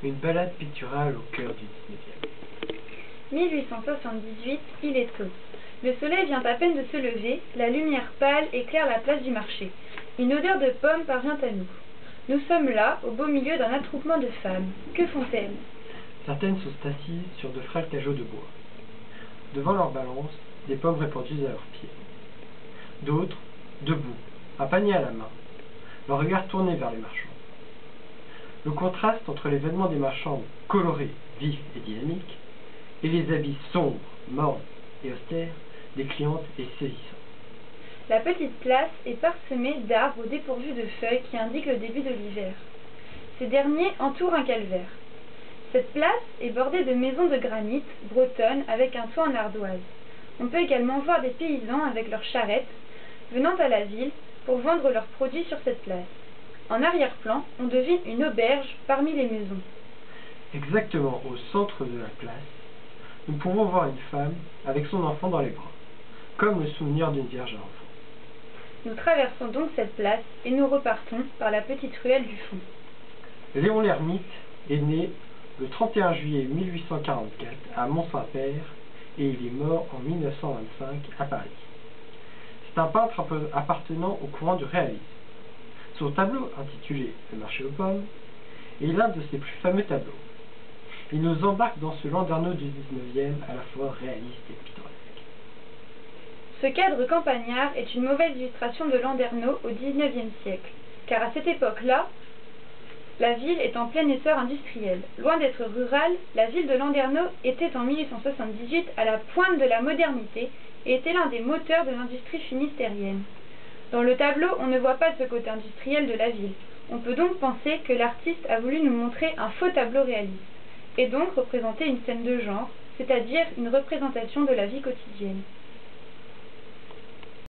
Une balade picturale au cœur du 19e. 1878, il est tôt. Le soleil vient à peine de se lever, la lumière pâle éclaire la place du marché. Une odeur de pommes parvient à nous. Nous sommes là, au beau milieu d'un attroupement de femmes. Que font-elles? Certaines sont assises sur de frêles cageots de bois. Devant leur balance, des pommes répandues à leurs pieds. D'autres, debout, un panier à la main, leur regard tourné vers les marchands. Le contraste entre les vêtements des marchands colorés, vifs et dynamiques, et les habits sombres, mornes et austères des clientes est saisissant. La petite place est parsemée d'arbres dépourvus de feuilles qui indiquent le début de l'hiver. Ces derniers entourent un calvaire. Cette place est bordée de maisons de granit bretonnes avec un toit en ardoise. On peut également voir des paysans avec leurs charrettes venant à la ville pour vendre leurs produits sur cette place. En arrière-plan, on devine une auberge parmi les maisons. Exactement au centre de la place, nous pouvons voir une femme avec son enfant dans les bras, comme le souvenir d'une vierge à l'enfant. Nous traversons donc cette place et nous repartons par la petite ruelle du fond. Léon l'Ermite est né le 31 juillet 1844 à Mont-Saint-Père et il est mort en 1925 à Paris. C'est un peintre appartenant au courant du réalisme. Son tableau, intitulé « Le marché aux pommes », est l'un de ses plus fameux tableaux. Il nous embarque dans ce Landerneau du 19e à la fois réaliste et pittoresque. Ce cadre campagnard est une mauvaise illustration de Landerneau au XIXe siècle, car à cette époque-là, la ville est en plein essor industriel. Loin d'être rurale, la ville de Landerneau était en 1878 à la pointe de la modernité et était l'un des moteurs de l'industrie finistérienne. Dans le tableau, on ne voit pas ce côté industriel de la ville. On peut donc penser que l'artiste a voulu nous montrer un faux tableau réaliste, et donc représenter une scène de genre, c'est-à-dire une représentation de la vie quotidienne.